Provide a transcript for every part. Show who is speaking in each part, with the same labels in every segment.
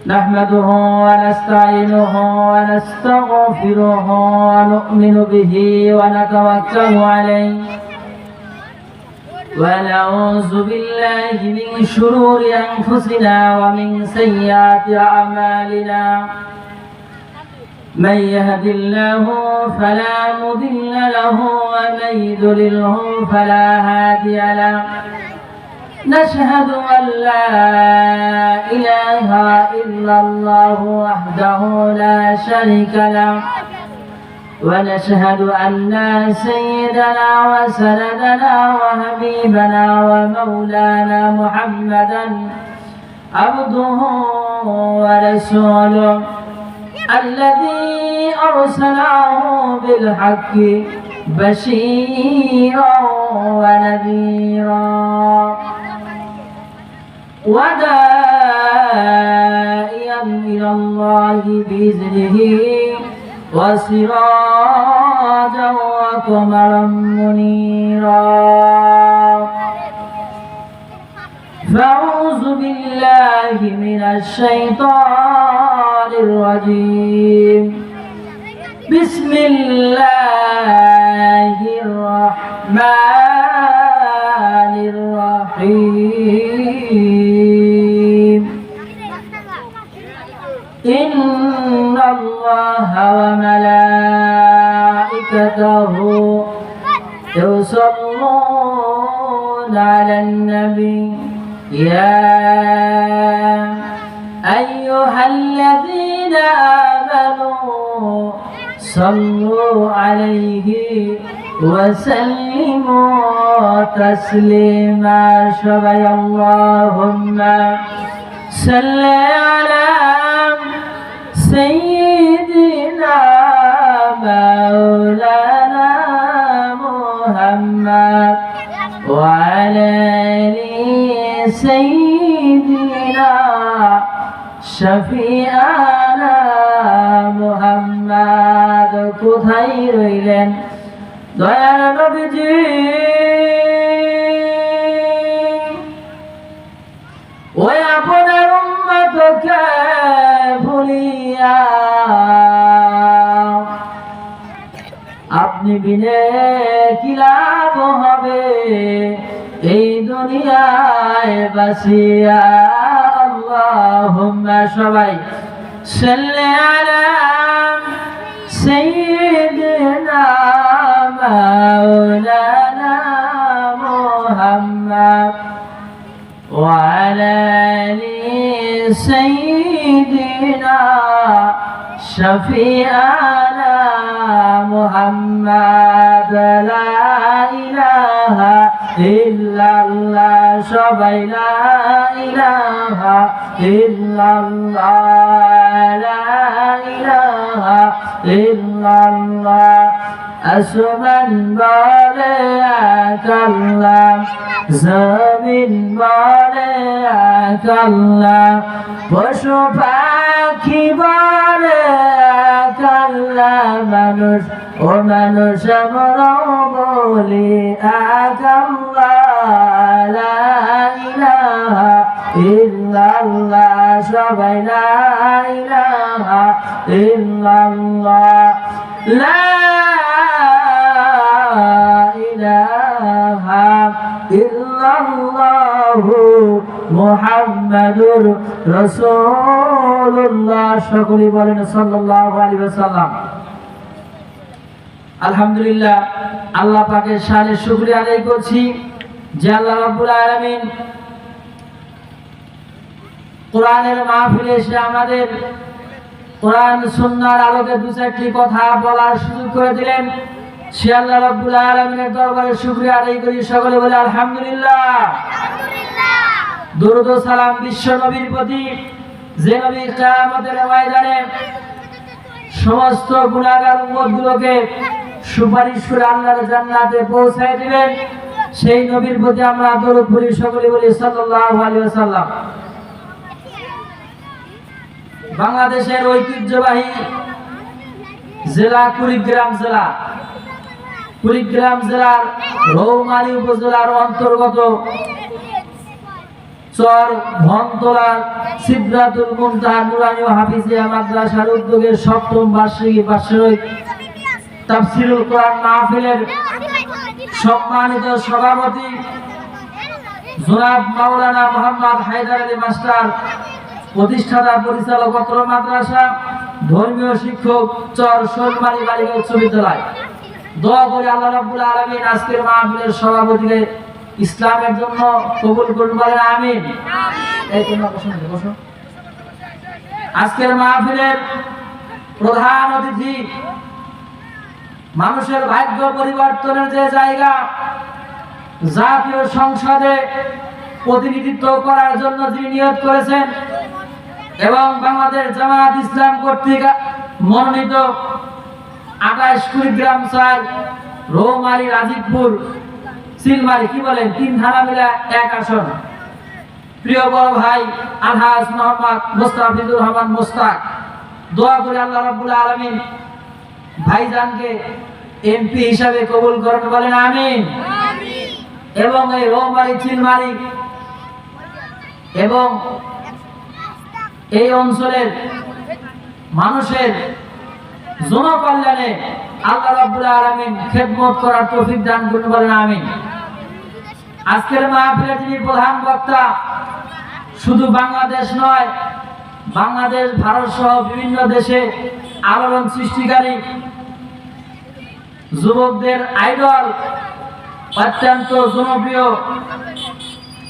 Speaker 1: نحمده ونستعينه ونستغفره ونؤمن به ونتوكل عليه ونعوذ بالله من شرور أنفسنا ومن سيئات أعمالنا من يهد الله فلا مضل له ومن يضلله فلا هادي له نشهد أن لا إله إلا الله وحده لا شريك له ونشهد أن سيدنا وسندنا وحبيبنا ومولانا محمدا عبده ورسوله الذي أرسله بالحق بشيرا ونذيرا وداعيا إلى الله بإذنه وسراجا وقمرا منيرا فأعوذ بالله من الشيطان الرجيم بسم الله الرحمن الرحيم إن الله وملائكته يصلون على النبي يا أيها الذين آمنوا صلوا عليه وسلموا تسليما شبي اللهم صل على سيدنا مولانا محمد وعلى آل سيدنا شفيعنا محمد কোথায় রইলেন দয়ার নবীজি ওই আপনার উম্মতকে ভুলিয়া আপনি বিনে কি লাভ হবে এই দুনিয়ায় বাসিয়া আল্লাহুম্মা সবাই সাল্লি আলা সাইয়্যিদিনা মাওলানা মুহাম্মদ ওয়া আলা আলি সাইয়্যিদিনা শাফিআনা মুহাম্মদ লা ইলাহা ইল্লাল্লাহ সবাই লা ইলাহা ইল্লাল্লাহ লা ইলাহা ইল্লাল্লাহ আসমান বলে আল্লাহ জমিন বলে আল্লাহ পশু পাখি বলে আল্লাহ মানুষ ও মানুষ আমরাও বলি আল্লাহ লা ইলাহা ইল্লাল্লাহ সবাই লা ইলাহা ইল্লাল্লাহ লা ইলাহা ইল্লাল্লাহু মুহাম্মাদুর রাসূলুল্লাহ সকলে বলেন সাল্লাল্লাহু আলাইহি ওয়াসাল্লাম। আলহামদুলিল্লাহ আল্লাহ পাকের শানে শুকরিয়া আদায় করছি যে আল্লাহ রাব্বুল আলামিন কোরআনের মাহফিলে এসে আমাদের কোরআন সুন্নাহর আলোকে দু চারটি কথা বলার সুযোগ করে দিলেন। সে আল্লাহ রাব্বুল আলামিনের দরবারে শুকরিয়া আদায় করি, সকলে বলে আলহামদুলিল্লাহ। দরুদ ও সালাম বিশ্ব নবীর প্রতি, যে নবী কিয়ামতের ময়দানে সমস্ত গুনাহগার উম্মতগুলোকে সুপারিশ করে আল্লাহর জান্নাতে পৌঁছায় দিবেন, সেই নবীর প্রতি আমরা দরুদ পড়ি, সকলে বলি সাল্লাল্লাহু আলাইহি ওয়াসাল্লাম। বাংলাদেশের ঐতিহ্যবাহী জেলা কুড়িগ্রাম জেলা, কুড়িগ্রাম জেলার রৌমারী উপজেলার অন্তর্গত চর ভনতলা সিদরাতুল মুনতাহা নুরানি ও হাফিজিয়া মাদ্রাসার উদ্যোগে ৭ম বার্ষিকী বাৎসরিক তাফসীরুল কোরআন মাহফিলের সম্মানিত সভাপতি জনাব মাওলানা মোহাম্মদ হায়দার আলী মাস্টার, প্রতিষ্ঠাতা পরিচালক অত্র মাদ্রাসা, ধর্মীয় শিক্ষক চর শৈলমারী বালিকা উচ্চ বিদ্যালয়। দোয়া করি আল্লাহ রাব্বুল আলামিন আজকের মাহফিলের সভাপতিকে ইসলামের জন্য কবুল করুন, বলেন আমিন। এই তোমরা বসো। আজকের মাহফিলের প্রধান অতিথি, মানুষের ভাগ্য পরিবর্তনের যে জায়গা, জাতীয় সংসদে প্রতিনিধিত্ব করার জন্য যিনি নিয়োগ করেছেন এবং বাংলাদেশ জামায়াত ইসলাম কর্তৃক মনোনীত 28 কুড়িগ্রাম 4 রৌমারী রাজীবপুর সিলমারি কি বলেন 3 থানা মিলে 1 আসন, প্রিয় বড় ভাই আলহাজ মোহাম্মদ মুস্তাফিজুর রহমান মুস্তাক। দোয়া করি আল্লাহ রাব্বুল আলামিন ভাইজানকে এমপি হিসাবে কবুল করেন, বলেন আমিন। এবং এই রৌমারী চিলমারি এবং এই অঞ্চলের মানুষের জনকল্যাণে আল্লাহ রাব্বুল আলামিন খেদমত করার তৌফিক দান করুন, বলেন আমিন। আজকের মাহফিলে যিনি প্রধান বক্তা, শুধু বাংলাদেশ নয়, বাংলাদেশ ভারত সহ বিভিন্ন দেশে আলোড়ন সৃষ্টিকারী, যুবকদের আইডল, অত্যন্ত জনপ্রিয়,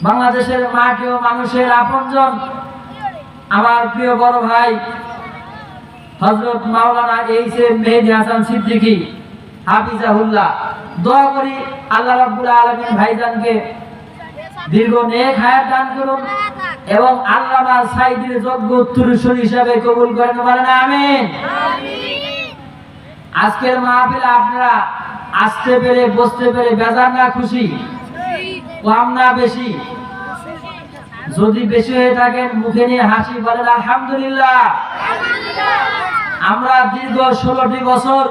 Speaker 1: বাংলাদেশের মাটি ও মানুষের আপনজন, আমার প্রিয় বড় ভাই হযরত মাওলানা এইচ.এম. মেহেদী হাসান সিদ্দিকী হাফিজাহুল্লাহ। দোয়া করি আল্লাহ রাব্বুল আলামিন ভাইজানকে দীর্ঘ নেক হায়াত দান করুন এবং আল্লামা সাঈদীর যোগ্য উত্তরসূরি হিসাবে কবুল করেন, বলেন আমিন। আজকের মাহফিলে আপনারা আসতে পেরে বসতে পেরে বেজার না খুশি? কম না বেশি? যদি বেশি হয়ে থাকেন মুখে নিয়ে হাসি, বলেন আলহামদুলিল্লাহ। আমরা দীর্ঘ 16টি বছর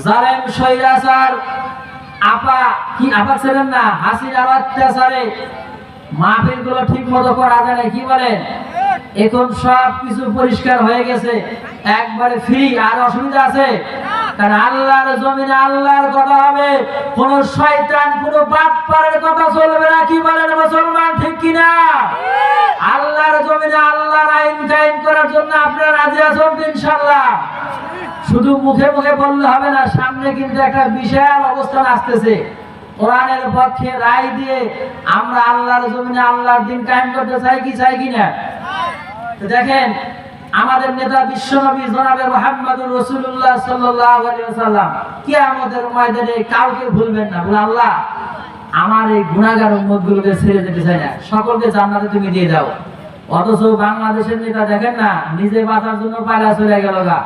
Speaker 1: জালেম স্বৈরাচার আপা ছিলেন না হাসিনার অত্যাচারে মাহফিল গুলো ঠিক মতো করা যায় না, কি বলেন? এখন সব কিছু পরিষ্কার হয়ে গেছে, একবারে ফ্রি। আর অসুবিধা আছে? কারণ আল্লাহর জমিনে আল্লাহর কথা হবে, কোন শয়তান কোন বাটপারের কথা চলবে না, কি বলেন মুসলমান, ঠিক কিনা? আল্লাহর জমিনে আল্লাহর আইন কায়েম করার জন্য আপনারা রাজি আছেন ইনশাআল্লাহ? শুধু মুখে মুখে বললে হবে না, সামনে কিন্তু একটা বিশাল অবস্থান আসতেছে। কোরআনের পক্ষে রায় দিয়ে আমরা আল্লাহর জমিনে আল্লাহর দিন কায়েম করতে চাই কি না? দেখেন, আমাদের নেতা বিশ্বনবী জনাবে মুহাম্মদুর রাসূলুল্লাহ সাল্লাল্লাহু আলাইহি ওয়াসাল্লাম কিয়ামতের ময়দানে কাউকে ভুলবেন না, বলে আল্লাহ আমার এই গুনাহগার উম্মতগুলোকে ছেড়ে যেতে চাই না, সকলকে জান্নাতে তুমি দিয়ে দাও। অথচ বাংলাদেশের নেতা দেখেন না, নিজে বাঁচার জন্য পালা চলে গেল গা।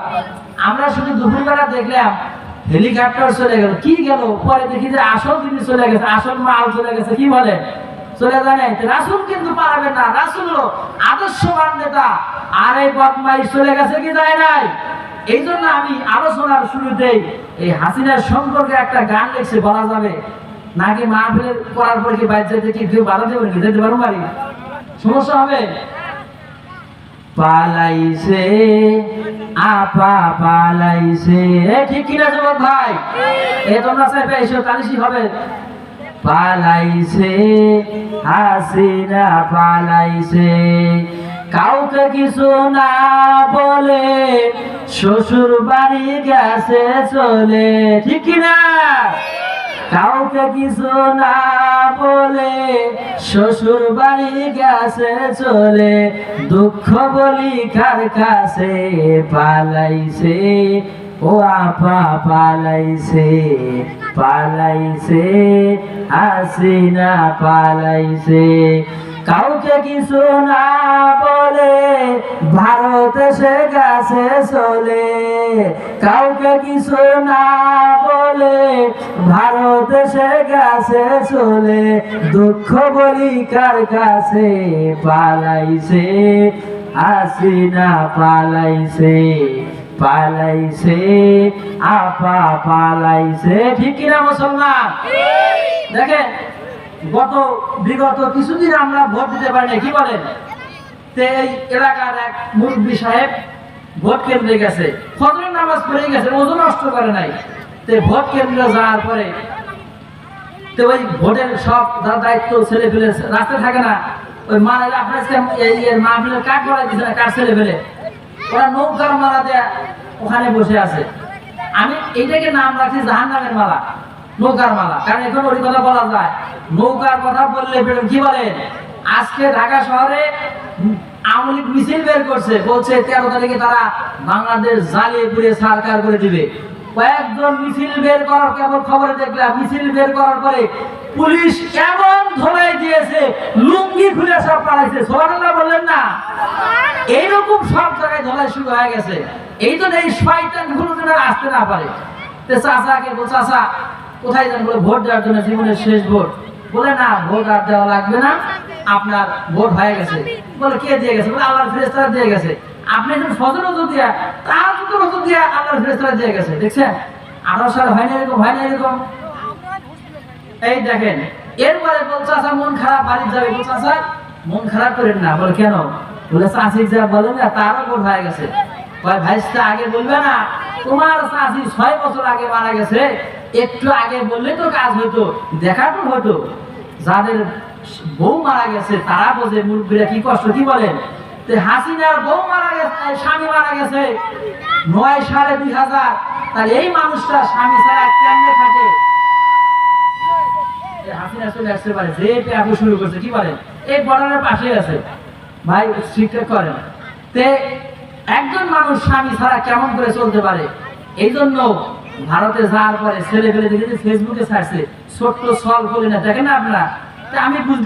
Speaker 1: আমরা শুধু দুপুরবেলা দেখলাম হেলিকপ্টার চলে গেল, কি গেল, পরে দেখি যে আসল জিনিস চলে গেছে, আসল মাল চলে গেছে, কি বলে চলে যায় না। রাসূল কিন্তু পালাবেন না, রাসূল আদর্শবান নেতা, আর এই বদমাইশ চলে গেছে কি যায় নাই। এই জন্য আমি আলোচনার শুরুতেই এই হাসিনার সম্পর্কে একটা গান লিখছে, বলা যাবে নাকি মাহফিলের করার পর কি বাইরে যেতে কি কেউ বাধা দেবেন, কি যেতে পারবো বাড়ি, সমস্যা হবে? পালাইছে আপা পালাইছে, ঠিক কিনা যুবক ভাই? এ তোমরা চাইবে এসব তালিশি হবে। পালাইছে হাসিনা পালাইছে, কাউকে কিছু না বলে শ্বশুর বাড়ি গেছে চলে, ঠিক কিনা? কাউকে কিছু না বলে শ্বশুর বাড়ি গেছে চলে, দুঃখ বলি কার কাছে পালাইছে, ও আপা পালাইছে, পালাইছে হাসিনা পালাইছে, কাউকে কিছু না বলে ভারত এসে গেছে চলে, কাউকে কিছু না বলে ভারত এসে গেছে চলে, দুঃখ বলি কার কাছে পালাইছে, হাসিনা পালাইছে, পালাইছে আপা পালাইছে, ঠিক কিনা মুসলমান? দেখেন বিগত কিছুদিন আমরা ভোট দিতে পারি না, কি বলেন? এই এলাকার এক মুরব্বী সাহেব ভোট কেন্দ্রে গেছে, ফজরের নামাজ পড়ে গেছে, ওজন নষ্ট করে নাই। ভোট কেন্দ্রে যাওয়ার পরে ওই ভোটের সব যার দায়িত্ব ছেলে ফেলে রাস্তায় থাকে না, ওই মারা আপনার মাহফিলের কাঠ করাই দিচ্ছে না, কাঠ ছেলে ফেলে ওরা নৌকার মালা দেয়া ওখানে বসে আছে। আমি এইটাকে নাম রাখছি জাহান্নামের মালা, নৌকার মালা। কারণ এখন ওই কথা বলা যায়, নৌকার কথা বললে কি বলেন? আজকে ঢাকা শহরে আওয়ামী লীগ মিছিল বের করছে, বলছে 13 তারিখে তারা বাংলাদেশ জ্বালিয়ে পুড়িয়ে সরকার করে দিবে। কয়েকজন মিছিল বের করার কেবল খবরে দেখলাম, মিছিল বের করার পরে পুলিশ এমন ধরাই দিয়েছে, লুঙ্গি খুলে সব পালাইছে। সুবহানাল্লাহ বললেন না? এইরকম সব জায়গায় ধলাই শুরু হয়ে গেছে। এই জন্য এই শয়তান গুলো যেন আসতে না পারে। চাচাকে বল, চাচা কোথায় যান? বলে ভোট দেওয়ার জন্য, জীবনের শেষ ভোট। বলে না, ভোট আর দেওয়া লাগবে না, আপনার ভোট হয়ে গেছে। বলে কে দিয়ে গেছে? বলে আল্লাহর ফেরেশতারা দিয়ে গেছে। আপনি যখন ফজর ওযু দিয়া, তাহাজ্জুদের ওযু দিয়া আল্লাহর ফেরেশতারা দিয়ে গেছে। দেখছেন 18 সাল হয় না এরকম, হয় না এরকম। এই দেখেন, এরপরে বলছে চাচা মন খারাপ, বাড়ি যাবে। বলছে চাচা মন খারাপ করেন না। বলে কেন? বলে চাচি যা বলেন না তারও ভোট হয়ে গেছে। ভাইস্তা আগে বলবে না? তোমার চাচি 6 বছর আগে মারা গেছে, একটু আগে বললে তো কাজ হতো, দেখা তো হতো। যাদের বউ মারা গেছে তারা বোঝে মুরব্বীরা কি কষ্ট, কি বলেন? হাসিনার বউ মারা গেছে, স্বামী মারা গেছে 9 সালে 2000। তাহলে এই মানুষটা স্বামী ছাড়া কেমনে থাকে? হাসিনা চলে আসতে পারে, যে আপনি শুরু করছে, কি বলেন? এই বর্ডারের পাশে আছে ভাই, শিক্ষা করেন। একজন মানুষ স্বামী ছাড়া কেমন করে চলতে পারে? এই জন্য ভারতে যাওয়ার পরে ছেলে ফেলে দেখেছি ফেসবুকে ছাড়ছে, ছোট্ট সল বলে না, দেখেন না আপনারা? আমি বুঝতে